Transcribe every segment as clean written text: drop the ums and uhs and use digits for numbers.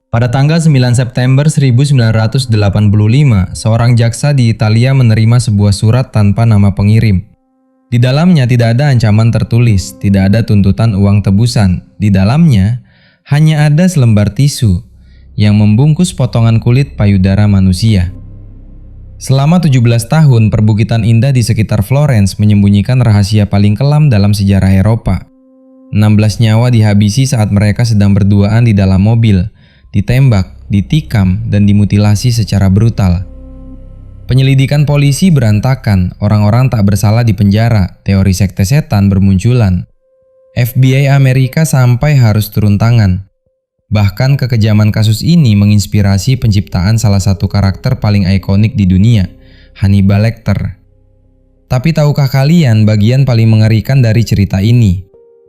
Pada tanggal 9 September 1985, seorang jaksa di Italia menerima sebuah surat tanpa nama pengirim. Di dalamnya tidak ada ancaman tertulis, tidak ada tuntutan uang tebusan. Di dalamnya hanya ada selembar tisu yang membungkus potongan kulit payudara manusia. Selama 17 tahun, perbukitan indah di sekitar Florence menyembunyikan rahasia paling kelam dalam sejarah Eropa. 16 nyawa dihabisi saat mereka sedang berduaan di dalam mobil, ditembak, ditikam, dan dimutilasi secara brutal. Penyelidikan polisi berantakan, orang-orang tak bersalah di penjara, teori sekte setan bermunculan. FBI Amerika sampai harus turun tangan. Bahkan kekejaman kasus ini menginspirasi penciptaan salah satu karakter paling ikonik di dunia, Hannibal Lecter. Tapi tahukah kalian bagian paling mengerikan dari cerita ini?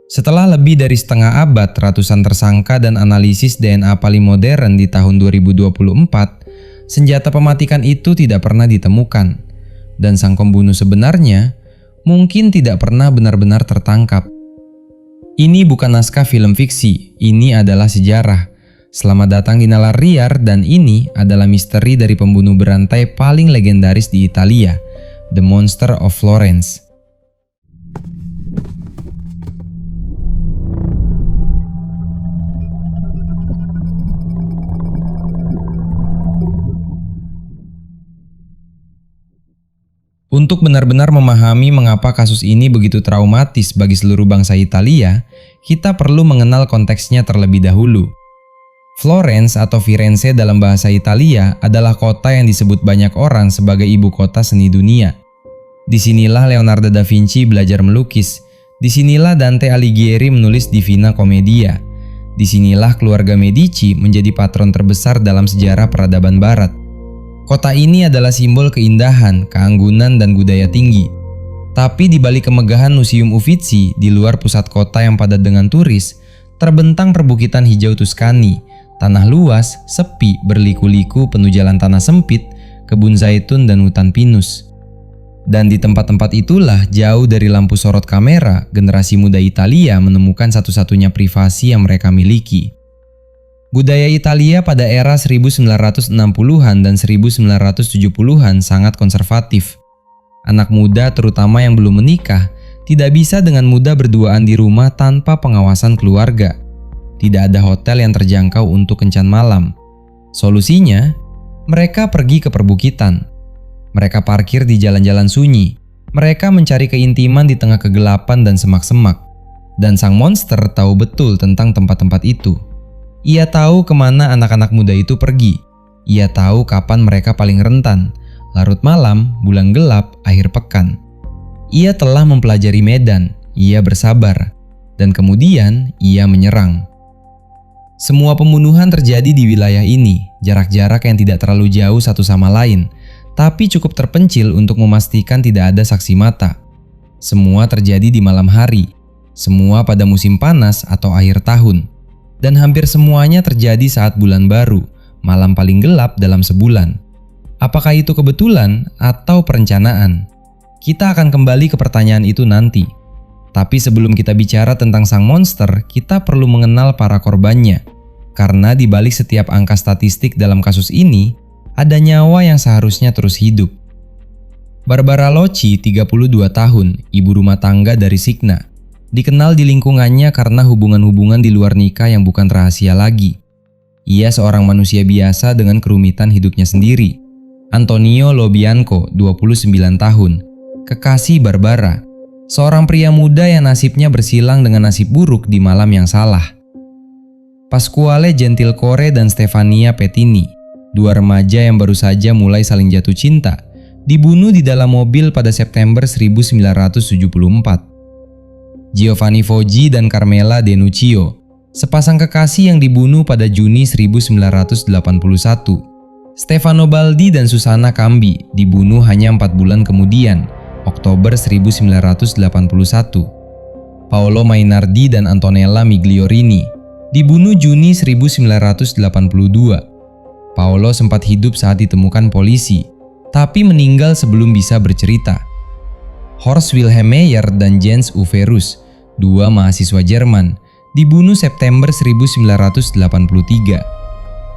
Setelah lebih dari setengah abad, ratusan tersangka dan analisis DNA paling modern di tahun 2024, senjata pematikan itu tidak pernah ditemukan. Dan sang pembunuh sebenarnya mungkin tidak pernah benar-benar tertangkap. Ini bukan naskah film fiksi, ini adalah sejarah. Selamat datang di Nalar Liar, dan ini adalah misteri dari pembunuh berantai paling legendaris di Italia, The Monster of Florence. Untuk benar-benar memahami mengapa kasus ini begitu traumatis bagi seluruh bangsa Italia, kita perlu mengenal konteksnya terlebih dahulu. Florence atau Firenze dalam bahasa Italia adalah kota yang disebut banyak orang sebagai ibu kota seni dunia. Disinilah Leonardo da Vinci belajar melukis, disinilah Dante Alighieri menulis Divina Commedia, disinilah keluarga Medici menjadi patron terbesar dalam sejarah peradaban Barat. Kota ini adalah simbol keindahan, keanggunan, dan budaya tinggi. Tapi di balik kemegahan Museum Uffizi, di luar pusat kota yang padat dengan turis, terbentang perbukitan hijau Tuscany, tanah luas, sepi, berliku-liku, penuh jalan tanah sempit, kebun zaitun, dan hutan pinus. Dan di tempat-tempat itulah, jauh dari lampu sorot kamera, generasi muda Italia menemukan satu-satunya privasi yang mereka miliki. Budaya Italia pada era 1960-an dan 1970-an sangat konservatif. Anak muda, terutama yang belum menikah, tidak bisa dengan mudah berduaan di rumah tanpa pengawasan keluarga. Tidak ada hotel yang terjangkau untuk kencan malam. Solusinya, mereka pergi ke perbukitan. Mereka parkir di jalan-jalan sunyi. Mereka mencari keintiman di tengah kegelapan dan semak-semak. Dan sang monster tahu betul tentang tempat-tempat itu. Ia tahu kemana anak-anak muda itu pergi. Ia tahu kapan mereka paling rentan, larut malam, bulan gelap, akhir pekan. Ia telah mempelajari medan, ia bersabar, dan kemudian ia menyerang. Semua pembunuhan terjadi di wilayah ini, jarak-jarak yang tidak terlalu jauh satu sama lain, tapi cukup terpencil untuk memastikan tidak ada saksi mata. Semua terjadi di malam hari, semua pada musim panas atau akhir tahun. Dan hampir semuanya terjadi saat bulan baru, malam paling gelap dalam sebulan. Apakah itu kebetulan atau perencanaan? Kita akan kembali ke pertanyaan itu nanti. Tapi sebelum kita bicara tentang sang monster, kita perlu mengenal para korbannya. Karena di balik setiap angka statistik dalam kasus ini, ada nyawa yang seharusnya terus hidup. Barbara Locci, 32 tahun, ibu rumah tangga dari Signa. Dikenal di lingkungannya karena hubungan-hubungan di luar nikah yang bukan rahasia lagi. Ia seorang manusia biasa dengan kerumitan hidupnya sendiri. Antonio Lobianco, 29 tahun, kekasih Barbara. Seorang pria muda yang nasibnya bersilang dengan nasib buruk di malam yang salah. Pasquale Gentilcore dan Stefania Pettini, dua remaja yang baru saja mulai saling jatuh cinta, dibunuh di dalam mobil pada September 1974. Giovanni Foggi dan Carmela Denuccio, sepasang kekasih yang dibunuh pada Juni 1981. Stefano Baldi dan Susana Cambi dibunuh hanya 4 bulan kemudian, Oktober 1981. Paolo Mainardi dan Antonella Migliorini dibunuh Juni 1982. Paolo sempat hidup saat ditemukan polisi, tapi meninggal sebelum bisa bercerita. Horst Wilhelm Meyer dan Jens Uwe Rus, dua mahasiswa Jerman, dibunuh September 1983.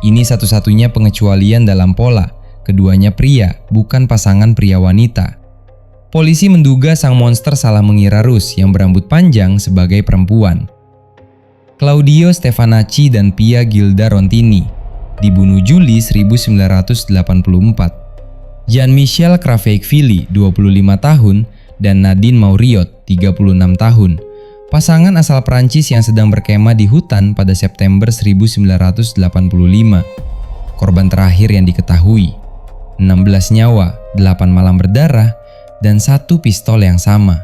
Ini satu-satunya pengecualian dalam pola. Keduanya pria, bukan pasangan pria wanita. Polisi menduga sang monster salah mengira Ruth yang berambut panjang sebagai perempuan. Claudio Stefanacci dan Pia Gilda Rontini dibunuh Juli 1984. Jean-Michel Craveiksville, 25 tahun, dan Nadine Mauriot, 36 tahun. Pasangan asal Prancis yang sedang berkemah di hutan pada September 1985. Korban terakhir yang diketahui, 16 nyawa, 8 malam berdarah, dan 1 pistol yang sama.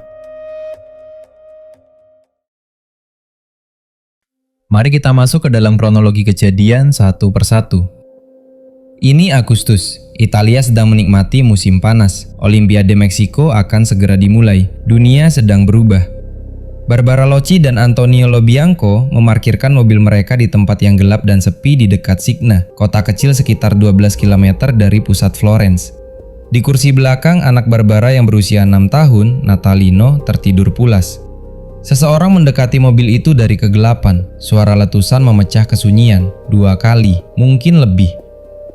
Mari kita masuk ke dalam kronologi kejadian satu persatu. Ini Agustus, Italia sedang menikmati musim panas. Olimpiade Meksiko akan segera dimulai. Dunia sedang berubah. Barbara Locci dan Antonio Lobianco memarkirkan mobil mereka di tempat yang gelap dan sepi di dekat Signa, kota kecil sekitar 12 km dari pusat Florence. Di kursi belakang, anak Barbara yang berusia 6 tahun, Natalino, tertidur pulas. Seseorang mendekati mobil itu dari kegelapan. Suara letusan memecah kesunyian 2 kali, mungkin lebih.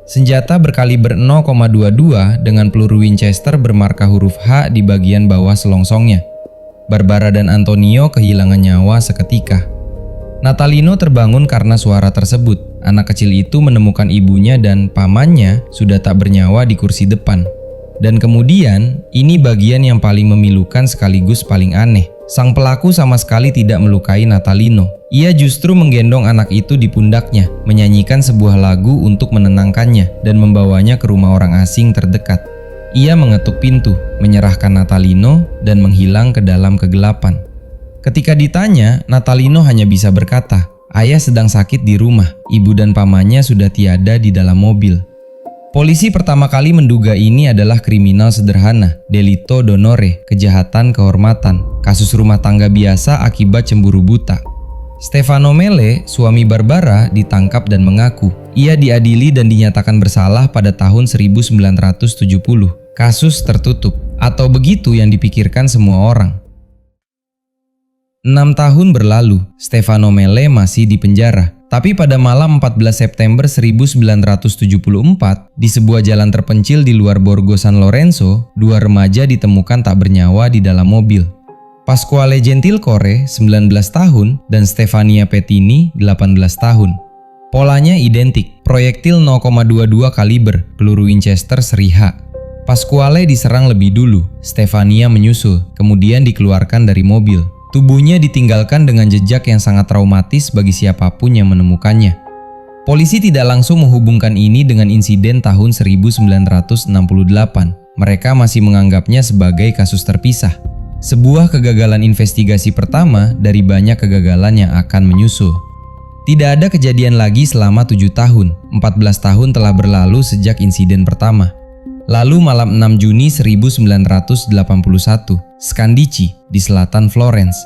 Senjata berkaliber 0,22 dengan peluru Winchester bermarka huruf H di bagian bawah selongsongnya. Barbara dan Antonio kehilangan nyawa seketika. Natalino terbangun karena suara tersebut. Anak kecil itu menemukan ibunya dan pamannya sudah tak bernyawa di kursi depan. Dan kemudian, ini bagian yang paling memilukan sekaligus paling aneh. Sang pelaku sama sekali tidak melukai Natalino. Ia justru menggendong anak itu di pundaknya, menyanyikan sebuah lagu untuk menenangkannya dan membawanya ke rumah orang asing terdekat. Ia mengetuk pintu, menyerahkan Natalino, dan menghilang ke dalam kegelapan. Ketika ditanya, Natalino hanya bisa berkata, "Ayah sedang sakit di rumah, ibu dan pamannya sudah tiada di dalam mobil." Polisi pertama kali menduga ini adalah kriminal sederhana, delito d'onore, kejahatan kehormatan, kasus rumah tangga biasa akibat cemburu buta. Stefano Mele, suami Barbara, ditangkap dan mengaku. Ia diadili dan dinyatakan bersalah pada tahun 1970. Kasus tertutup, atau begitu yang dipikirkan semua orang. 6 tahun berlalu, Stefano Mele masih di penjara. Tapi pada malam 14 September 1974, di sebuah jalan terpencil di luar Borgo San Lorenzo, 2 remaja ditemukan tak bernyawa di dalam mobil. Pasquale Gentilcore, 19 tahun, dan Stefania Pettini, 18 tahun. Polanya identik, proyektil 0,22 kaliber, peluru Winchester seri H. Pasquale diserang lebih dulu, Stefania menyusul, kemudian dikeluarkan dari mobil. Tubuhnya ditinggalkan dengan jejak yang sangat traumatis bagi siapapun yang menemukannya. Polisi tidak langsung menghubungkan ini dengan insiden tahun 1968. Mereka masih menganggapnya sebagai kasus terpisah. Sebuah kegagalan investigasi pertama dari banyak kegagalan yang akan menyusul. Tidak ada kejadian lagi selama 7 tahun. 14 tahun telah berlalu sejak insiden pertama. Lalu malam 6 Juni 1981, Scandicci di selatan Florence.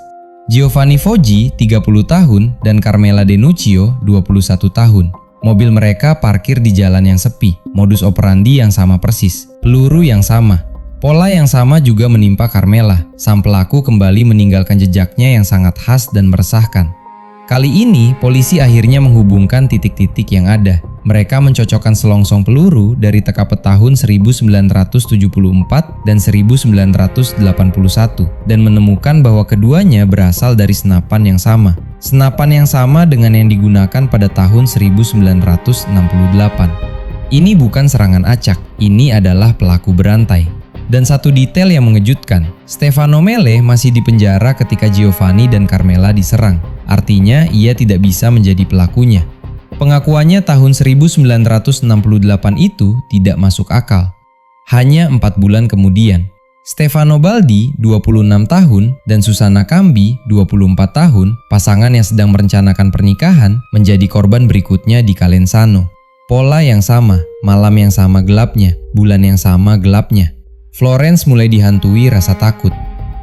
Giovanni Foggi, 30 tahun, dan Carmela Denuccio, 21 tahun. Mobil mereka parkir di jalan yang sepi. Modus operandi yang sama persis. Peluru yang sama. Pola yang sama juga menimpa Carmela. Sang pelaku kembali meninggalkan jejaknya yang sangat khas dan meresahkan. Kali ini, polisi akhirnya menghubungkan titik-titik yang ada. Mereka mencocokkan selongsong peluru dari TKP tahun 1974 dan 1981 dan menemukan bahwa keduanya berasal dari senapan yang sama. Senapan yang sama dengan yang digunakan pada tahun 1968. Ini bukan serangan acak, ini adalah pelaku berantai. Dan satu detail yang mengejutkan, Stefano Mele masih di penjara ketika Giovanni dan Carmela diserang. Artinya, ia tidak bisa menjadi pelakunya. Pengakuannya tahun 1968 itu tidak masuk akal. Hanya 4 bulan kemudian, Stefano Baldi, 26 tahun, dan Susana Cambi, 24 tahun, pasangan yang sedang merencanakan pernikahan, menjadi korban berikutnya di Calenzano. Pola yang sama, malam yang sama gelapnya, bulan yang sama gelapnya. Florence mulai dihantui rasa takut.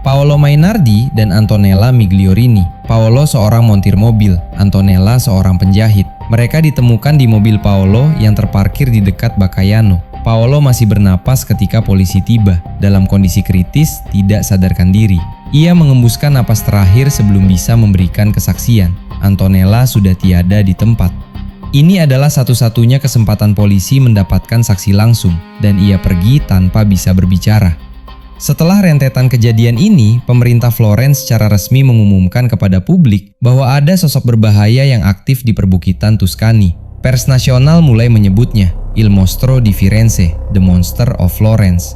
Paolo Mainardi dan Antonella Migliorini. Paolo seorang montir mobil, Antonella seorang penjahit. Mereka ditemukan di mobil Paolo yang terparkir di dekat Bacaiano. Paolo masih bernapas ketika polisi tiba, dalam kondisi kritis, tidak sadarkan diri. Ia mengembuskan napas terakhir sebelum bisa memberikan kesaksian. Antonella sudah tiada di tempat. Ini adalah satu-satunya kesempatan polisi mendapatkan saksi langsung, dan ia pergi tanpa bisa berbicara. Setelah rentetan kejadian ini, pemerintah Florence secara resmi mengumumkan kepada publik bahwa ada sosok berbahaya yang aktif di perbukitan Tuscany. Pers nasional mulai menyebutnya Il Mostro di Firenze, The Monster of Florence.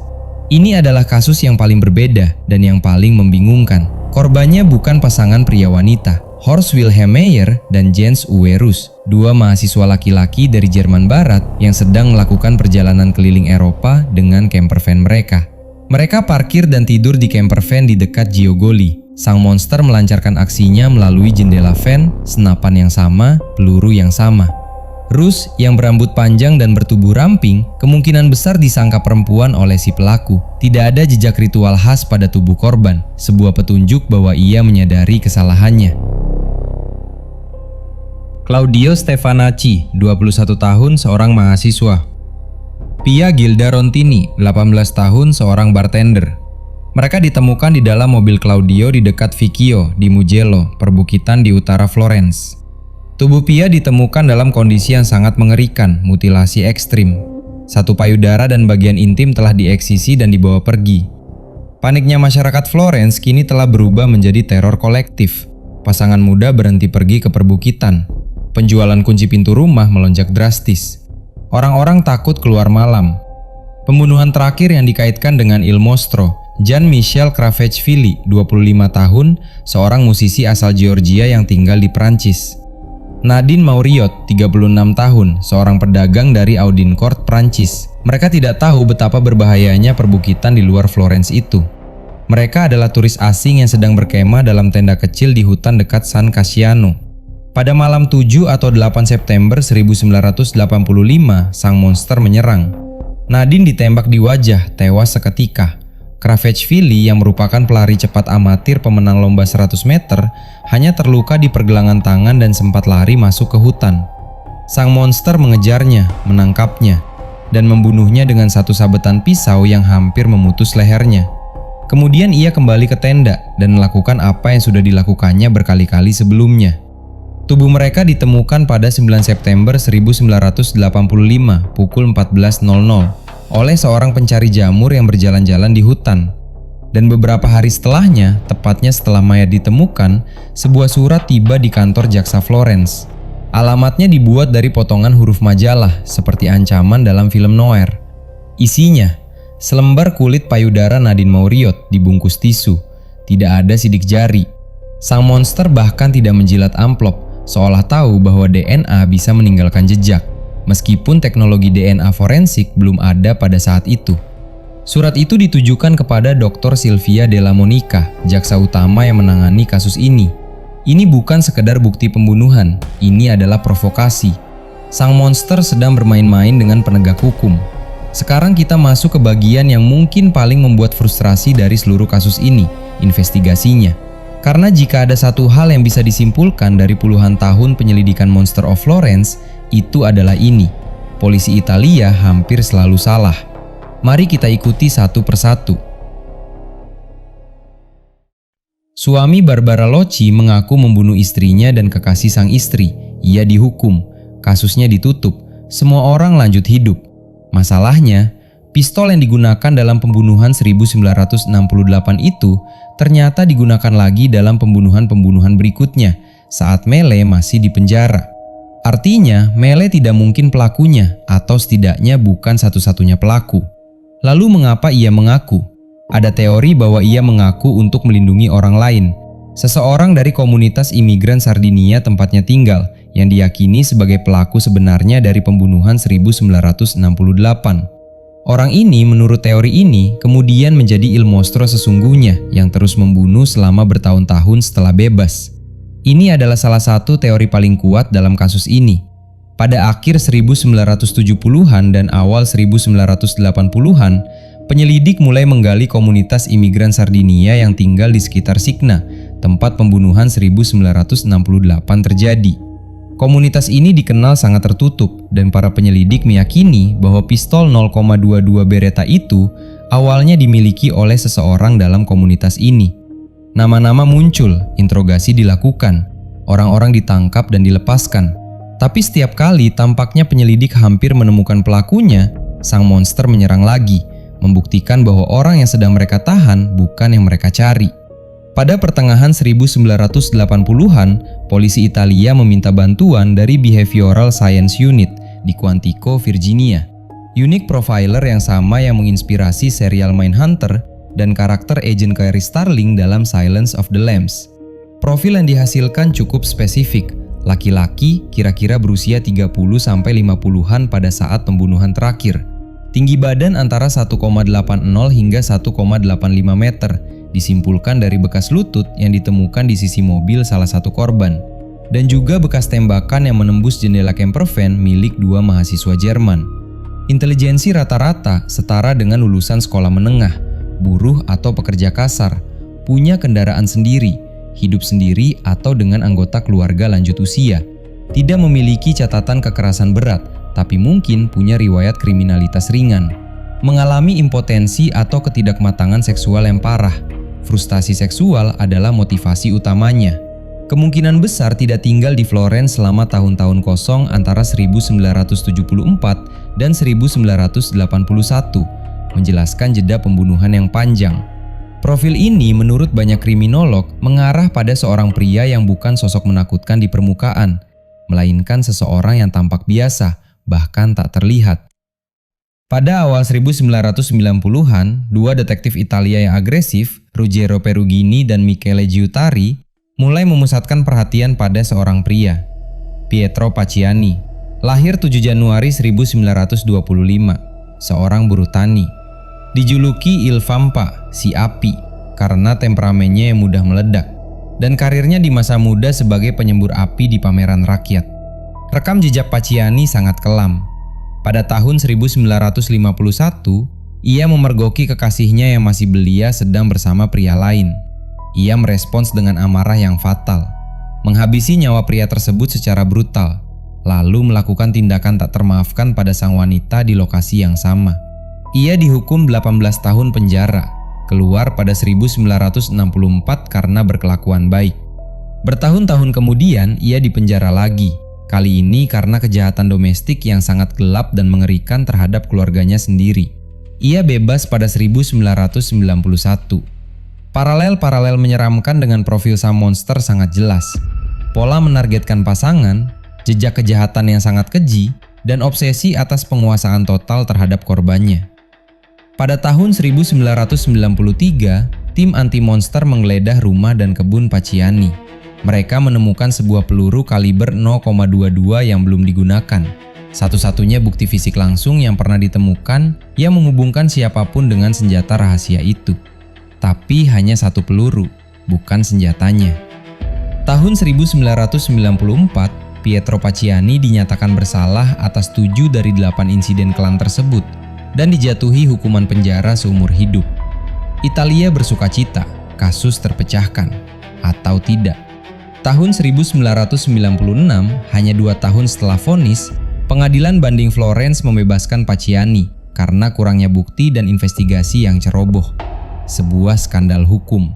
Ini adalah kasus yang paling berbeda dan yang paling membingungkan. Korbannya bukan pasangan pria wanita, Horst Wilhelm Meyer dan Jens Uwe Rus, dua mahasiswa laki-laki dari Jerman Barat yang sedang melakukan perjalanan keliling Eropa dengan camper van mereka. Mereka parkir dan tidur di camper van di dekat Giogoli. Sang monster melancarkan aksinya melalui jendela van, senapan yang sama, peluru yang sama. Rus yang berambut panjang dan bertubuh ramping kemungkinan besar disangka perempuan oleh si pelaku. Tidak ada jejak ritual khas pada tubuh korban, sebuah petunjuk bahwa ia menyadari kesalahannya. Claudio Stefanacci, 21 tahun, seorang mahasiswa. Pia Gilda Rontini, 18 tahun, seorang bartender. Mereka ditemukan di dalam mobil Claudio di dekat Vicchio di Mugello, perbukitan di utara Florence. Tubuh Pia ditemukan dalam kondisi yang sangat mengerikan, mutilasi ekstrim. Satu payudara dan bagian intim telah dieksisi dan dibawa pergi. Paniknya masyarakat Florence kini telah berubah menjadi teror kolektif. Pasangan muda berhenti pergi ke perbukitan. Penjualan kunci pintu rumah melonjak drastis. Orang-orang takut keluar malam. Pembunuhan terakhir yang dikaitkan dengan Il Mostro, Jean-Michel Cravechvili, 25 tahun, seorang musisi asal Georgia yang tinggal di Prancis. Nadine Mauriot, 36 tahun, seorang pedagang dari Audincourt, Prancis. Mereka tidak tahu betapa berbahayanya perbukitan di luar Florence itu. Mereka adalah turis asing yang sedang berkemah dalam tenda kecil di hutan dekat San Casciano. Pada malam 7 atau 8 September 1985, sang monster menyerang. Nadine ditembak di wajah, tewas seketika. Cravechvili yang merupakan pelari cepat amatir pemenang lomba 100 meter hanya terluka di pergelangan tangan dan sempat lari masuk ke hutan. Sang monster mengejarnya, menangkapnya, dan membunuhnya dengan satu sabetan pisau yang hampir memutus lehernya. Kemudian ia kembali ke tenda dan melakukan apa yang sudah dilakukannya berkali-kali sebelumnya. Tubuh mereka ditemukan pada 9 September 1985 pukul 14.00 oleh seorang pencari jamur yang berjalan-jalan di hutan. Dan beberapa hari setelahnya, tepatnya setelah mayat ditemukan, sebuah surat tiba di kantor jaksa Florence. Alamatnya dibuat dari potongan huruf majalah seperti ancaman dalam film noir. Isinya, selembar kulit payudara Nadine Mauriot dibungkus tisu. Tidak ada sidik jari. Sang monster bahkan tidak menjilat amplop, seolah tahu bahwa DNA bisa meninggalkan jejak, meskipun teknologi DNA forensik belum ada pada saat itu. Surat itu ditujukan kepada Dr. Silvia Della Monica, jaksa utama yang menangani kasus ini. Ini bukan sekedar bukti pembunuhan, ini adalah provokasi. Sang monster sedang bermain-main dengan penegak hukum. Sekarang kita masuk ke bagian yang mungkin paling membuat frustrasi dari seluruh kasus ini, investigasinya. Karena jika ada satu hal yang bisa disimpulkan dari puluhan tahun penyelidikan Monster of Florence, itu adalah ini. Polisi Italia hampir selalu salah. Mari kita ikuti satu persatu. Suami Barbara Locci mengaku membunuh istrinya dan kekasih sang istri. Ia dihukum. Kasusnya ditutup. Semua orang lanjut hidup. Masalahnya, pistol yang digunakan dalam pembunuhan 1968 itu ternyata digunakan lagi dalam pembunuhan-pembunuhan berikutnya saat Mele masih di penjara. Artinya, Mele tidak mungkin pelakunya atau setidaknya bukan satu-satunya pelaku. Lalu mengapa ia mengaku? Ada teori bahwa ia mengaku untuk melindungi orang lain. Seseorang dari komunitas imigran Sardinia tempatnya tinggal yang diyakini sebagai pelaku sebenarnya dari pembunuhan 1968. Orang ini menurut teori ini kemudian menjadi Il Mostro sesungguhnya yang terus membunuh selama bertahun-tahun setelah bebas. Ini adalah salah satu teori paling kuat dalam kasus ini. Pada akhir 1970-an dan awal 1980-an, penyelidik mulai menggali komunitas imigran Sardinia yang tinggal di sekitar Signa, tempat pembunuhan 1968 terjadi. Komunitas ini dikenal sangat tertutup dan para penyelidik meyakini bahwa pistol 0,22 Beretta itu awalnya dimiliki oleh seseorang dalam komunitas ini. Nama-nama muncul, interogasi dilakukan, orang-orang ditangkap dan dilepaskan. Tapi setiap kali tampaknya penyelidik hampir menemukan pelakunya, sang monster menyerang lagi, membuktikan bahwa orang yang sedang mereka tahan bukan yang mereka cari. Pada pertengahan 1980-an, polisi Italia meminta bantuan dari Behavioral Science Unit di Quantico, Virginia. Unit profiler yang sama yang menginspirasi serial Mindhunter dan karakter agent Clarice Starling dalam Silence of the Lambs. Profil yang dihasilkan cukup spesifik, laki-laki kira-kira berusia 30-50-an pada saat pembunuhan terakhir. Tinggi badan antara 1,80 hingga 1,85 meter, disimpulkan dari bekas lutut yang ditemukan di sisi mobil salah satu korban, dan juga bekas tembakan yang menembus jendela campervan milik dua mahasiswa Jerman. Intelijensi rata-rata setara dengan lulusan sekolah menengah, buruh atau pekerja kasar, punya kendaraan sendiri, hidup sendiri atau dengan anggota keluarga lanjut usia, tidak memiliki catatan kekerasan berat, tapi mungkin punya riwayat kriminalitas ringan, mengalami impotensi atau ketidakmatangan seksual yang parah. Frustasi seksual adalah motivasi utamanya. Kemungkinan besar tidak tinggal di Florence selama tahun-tahun kosong antara 1974 dan 1981, menjelaskan jeda pembunuhan yang panjang. Profil ini menurut banyak kriminolog mengarah pada seorang pria yang bukan sosok menakutkan di permukaan, melainkan seseorang yang tampak biasa, bahkan tak terlihat. Pada awal 1990-an, dua detektif Italia yang agresif, Ruggero Perugini dan Michele Giuttari, mulai memusatkan perhatian pada seorang pria, Pietro Pacciani, lahir 7 Januari 1925, seorang buruh tani. Dijuluki Il Vampa, si api, karena temperamennya yang mudah meledak, dan karirnya di masa muda sebagai penyembur api di pameran rakyat. Rekam jejak Pacciani sangat kelam. Pada tahun 1951, ia memergoki kekasihnya yang masih belia sedang bersama pria lain. Ia merespons dengan amarah yang fatal, menghabisi nyawa pria tersebut secara brutal, lalu melakukan tindakan tak termaafkan pada sang wanita di lokasi yang sama. Ia dihukum 18 tahun penjara, keluar pada 1964 karena berkelakuan baik. Bertahun-tahun kemudian ia dipenjara lagi, kali ini karena kejahatan domestik yang sangat gelap dan mengerikan terhadap keluarganya sendiri. Ia bebas pada 1991. Paralel-paralel menyeramkan dengan profil sang monster sangat jelas. Pola menargetkan pasangan, jejak kejahatan yang sangat keji, dan obsesi atas penguasaan total terhadap korbannya. Pada tahun 1993, tim anti-monster menggeledah rumah dan kebun Pacciani. Mereka menemukan sebuah peluru kaliber 0,22 yang belum digunakan. Satu-satunya bukti fisik langsung yang pernah ditemukan yang menghubungkan siapapun dengan senjata rahasia itu. Tapi hanya satu peluru, bukan senjatanya. Tahun 1994, Pietro Pacciani dinyatakan bersalah atas 7 dari 8 insiden kelam tersebut dan dijatuhi hukuman penjara seumur hidup. Italia bersukacita, kasus terpecahkan, atau tidak. Tahun 1996, hanya 2 tahun setelah vonis, pengadilan banding Florence membebaskan Pacciani karena kurangnya bukti dan investigasi yang ceroboh. Sebuah skandal hukum.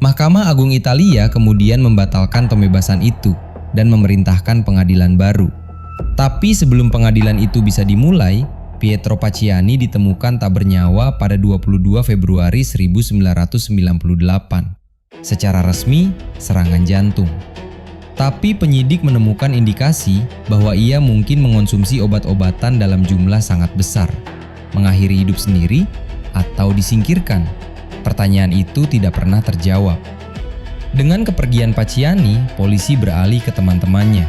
Mahkamah Agung Italia kemudian membatalkan pembebasan itu dan memerintahkan pengadilan baru. Tapi sebelum pengadilan itu bisa dimulai, Pietro Pacciani ditemukan tak bernyawa pada 22 Februari 1998. Secara resmi, serangan jantung. Tapi penyidik menemukan indikasi bahwa ia mungkin mengonsumsi obat-obatan dalam jumlah sangat besar, mengakhiri hidup sendiri, atau disingkirkan. Pertanyaan itu tidak pernah terjawab. Dengan kepergian Pacciani, polisi beralih ke teman-temannya.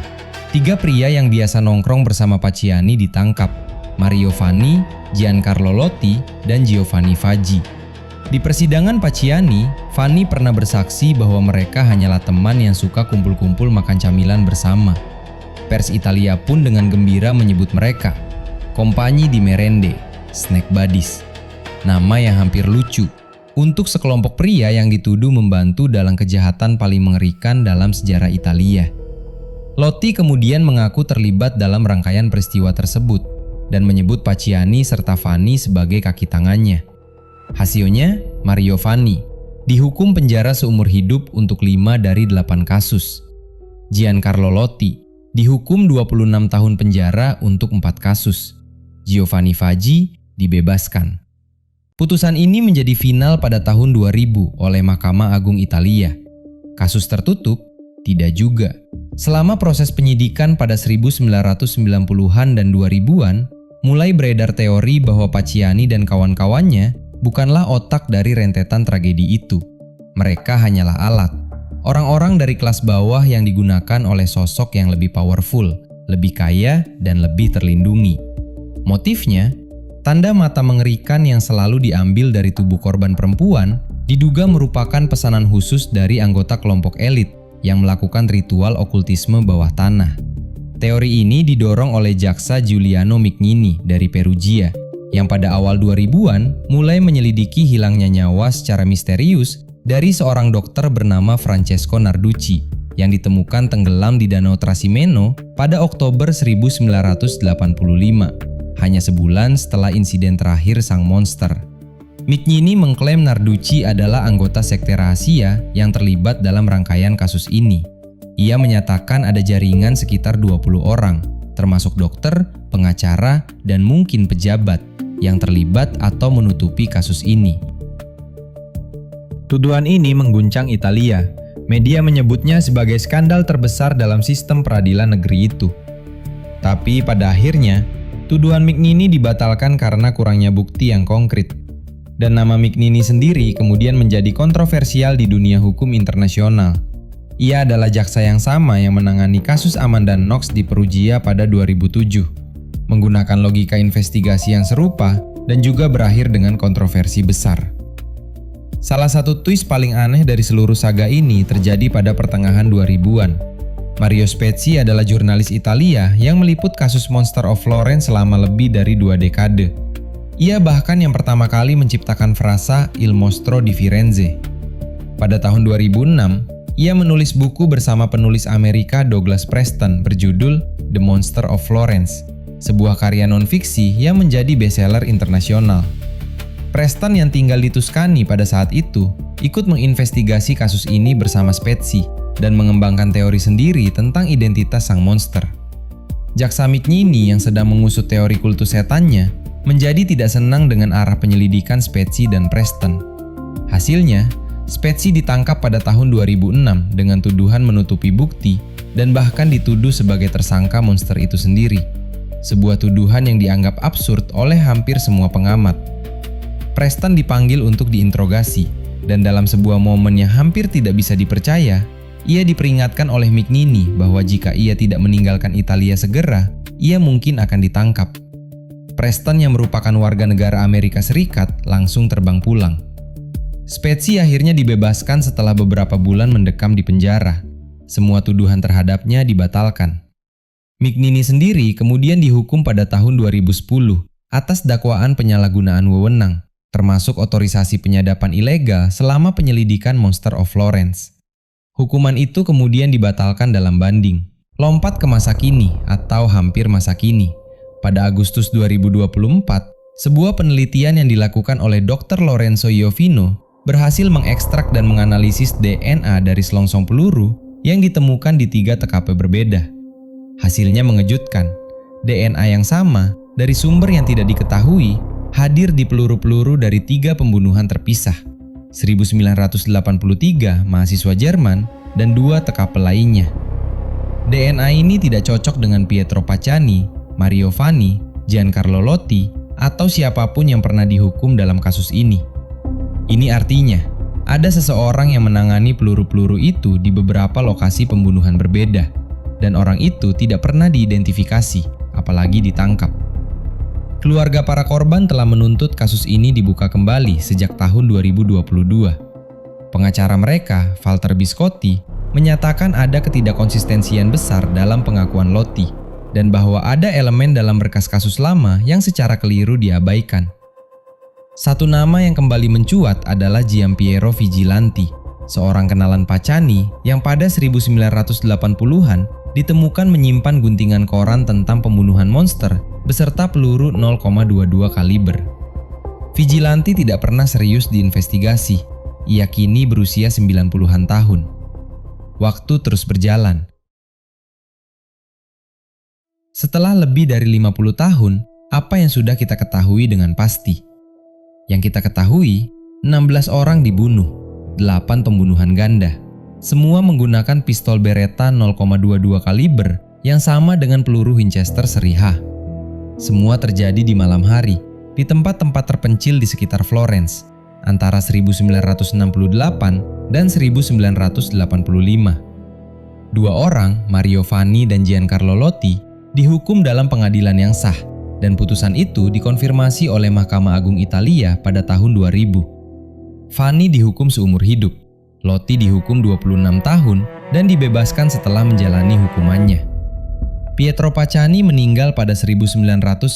3 pria yang biasa nongkrong bersama Pacciani ditangkap, Mario Vanni, Giancarlo Lotti, dan Giovanni Faggi. Di persidangan Pacciani, Vanni pernah bersaksi bahwa mereka hanyalah teman yang suka kumpul-kumpul makan camilan bersama. Pers Italia pun dengan gembira menyebut mereka Compagni di Merende, snack buddies. Nama yang hampir lucu untuk sekelompok pria yang dituduh membantu dalam kejahatan paling mengerikan dalam sejarah Italia. Lotti kemudian mengaku terlibat dalam rangkaian peristiwa tersebut dan menyebut Pacciani serta Vanni sebagai kaki tangannya. Hasilnya, Mario Vanni dihukum penjara seumur hidup untuk 5 dari 8 kasus. Giancarlo Lotti dihukum 26 tahun penjara untuk 4 kasus. Giovanni Faggi dibebaskan. Putusan ini menjadi final pada tahun 2000 oleh Mahkamah Agung Italia. Kasus tertutup? Tidak juga. Selama proses penyidikan pada 1990-an dan 2000-an, mulai beredar teori bahwa Pacciani dan kawan-kawannya bukanlah otak dari rentetan tragedi itu. Mereka hanyalah alat. Orang-orang dari kelas bawah yang digunakan oleh sosok yang lebih powerful, lebih kaya, dan lebih terlindungi. Motifnya, tanda mata mengerikan yang selalu diambil dari tubuh korban perempuan diduga merupakan pesanan khusus dari anggota kelompok elit yang melakukan ritual okultisme bawah tanah. Teori ini didorong oleh jaksa Giuliano Mignini dari Perugia, yang pada awal 2000-an mulai menyelidiki hilangnya nyawa secara misterius dari seorang dokter bernama Francesco Narducci yang ditemukan tenggelam di Danau Trasimeno pada Oktober 1985, hanya sebulan setelah insiden terakhir sang monster. Mignini mengklaim Narducci adalah anggota sekte rahasia yang terlibat dalam rangkaian kasus ini. Ia menyatakan ada jaringan sekitar 20 orang, termasuk dokter, pengacara, dan mungkin pejabat yang terlibat atau menutupi kasus ini. Tuduhan ini mengguncang Italia. Media menyebutnya sebagai skandal terbesar dalam sistem peradilan negeri itu. Tapi pada akhirnya, tuduhan Mignini dibatalkan karena kurangnya bukti yang konkret. Dan nama Mignini sendiri kemudian menjadi kontroversial di dunia hukum internasional. Ia adalah jaksa yang sama yang menangani kasus Amanda Knox di Perugia pada 2007, menggunakan logika investigasi yang serupa dan juga berakhir dengan kontroversi besar. Salah satu twist paling aneh dari seluruh saga ini terjadi pada pertengahan 2000-an. Mario Spezzi adalah jurnalis Italia yang meliput kasus Monster of Florence selama lebih dari 2 dekade. Ia bahkan yang pertama kali menciptakan frasa Il Mostro di Firenze. Pada tahun 2006, ia menulis buku bersama penulis Amerika Douglas Preston berjudul The Monster of Florence, sebuah karya non-fiksi yang menjadi bestseller internasional. Preston yang tinggal di Tuscany pada saat itu ikut menginvestigasi kasus ini bersama Spezzi dan mengembangkan teori sendiri tentang identitas sang monster. Jaksa Mignini yang sedang mengusut teori kultus setannya menjadi tidak senang dengan arah penyelidikan Spezzi dan Preston. Hasilnya, Spezzi ditangkap pada tahun 2006 dengan tuduhan menutupi bukti dan bahkan dituduh sebagai tersangka monster itu sendiri. Sebuah tuduhan yang dianggap absurd oleh hampir semua pengamat. Preston dipanggil untuk diinterogasi, dan dalam sebuah momen yang hampir tidak bisa dipercaya, ia diperingatkan oleh Mignini bahwa jika ia tidak meninggalkan Italia segera, ia mungkin akan ditangkap. Preston yang merupakan warga negara Amerika Serikat langsung terbang pulang. Spezzi akhirnya dibebaskan setelah beberapa bulan mendekam di penjara. Semua tuduhan terhadapnya dibatalkan. Mignini sendiri kemudian dihukum pada tahun 2010 atas dakwaan penyalahgunaan wewenang, termasuk otorisasi penyadapan ilegal selama penyelidikan Monster of Florence. Hukuman itu kemudian dibatalkan dalam banding. Lompat ke masa kini atau hampir masa kini. Pada Agustus 2024, sebuah penelitian yang dilakukan oleh Dr. Lorenzo Iovino berhasil mengekstrak dan menganalisis DNA dari selongsong peluru yang ditemukan di 3 TKP berbeda. Hasilnya mengejutkan. DNA yang sama dari sumber yang tidak diketahui hadir di peluru-peluru dari 3 pembunuhan terpisah. 1983 mahasiswa Jerman dan 2 TKP lainnya. DNA ini tidak cocok dengan Pietro Pacciani, Mario Vanni, Giancarlo Lotti, atau siapapun yang pernah dihukum dalam kasus ini. Ini artinya, ada seseorang yang menangani peluru-peluru itu di beberapa lokasi pembunuhan berbeda, dan orang itu tidak pernah diidentifikasi, apalagi ditangkap. Keluarga para korban telah menuntut kasus ini dibuka kembali sejak tahun 2022. Pengacara mereka, Walter Biscotti, menyatakan ada ketidakkonsistensian besar dalam pengakuan Lotti, dan bahwa ada elemen dalam berkas kasus lama yang secara keliru diabaikan. Satu nama yang kembali mencuat adalah Giampiero Vigilanti, seorang kenalan Pacciani yang pada 1980-an ditemukan menyimpan guntingan koran tentang pembunuhan monster beserta peluru 0,22 kaliber. Vigilanti tidak pernah serius diinvestigasi. Ia kini berusia 90-an tahun. Waktu terus berjalan. Setelah lebih dari 50 tahun, apa yang sudah kita ketahui dengan pasti? Yang kita ketahui, 16 orang dibunuh, 8 pembunuhan ganda. Semua menggunakan pistol Beretta 0,22 kaliber yang sama dengan peluru Winchester seri H. Semua terjadi di malam hari, di tempat-tempat terpencil di sekitar Florence, antara 1968 dan 1985. Dua orang, Mario Vanni dan Giancarlo Lotti, dihukum dalam pengadilan yang sah, dan putusan itu dikonfirmasi oleh Mahkamah Agung Italia pada tahun 2000. Vanni dihukum seumur hidup, Lotti dihukum 26 tahun dan dibebaskan setelah menjalani hukumannya. Pietro Pacani meninggal pada 1998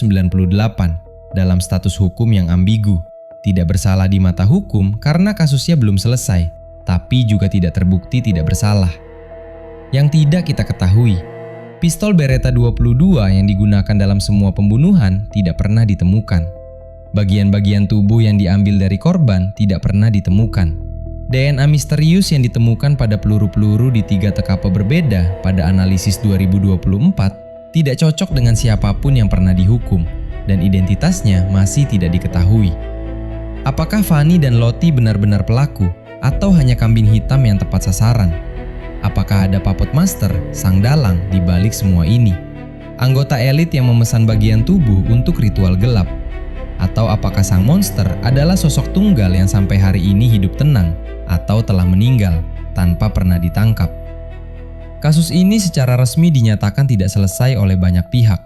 dalam status hukum yang ambigu, tidak bersalah di mata hukum karena kasusnya belum selesai, tapi juga tidak terbukti tidak bersalah. Yang tidak kita ketahui, pistol Beretta 22 yang digunakan dalam semua pembunuhan tidak pernah ditemukan. Bagian-bagian tubuh yang diambil dari korban tidak pernah ditemukan. DNA misterius yang ditemukan pada peluru-peluru di 3 TKP berbeda pada analisis 2024 tidak cocok dengan siapapun yang pernah dihukum, dan identitasnya masih tidak diketahui. Apakah Vanni dan Lotti benar-benar pelaku atau hanya kambing hitam yang tepat sasaran? Apakah ada puppet master, sang dalang, di balik semua ini? Anggota elit yang memesan bagian tubuh untuk ritual gelap? Atau apakah sang monster adalah sosok tunggal yang sampai hari ini hidup tenang atau telah meninggal tanpa pernah ditangkap? Kasus ini secara resmi dinyatakan tidak selesai oleh banyak pihak.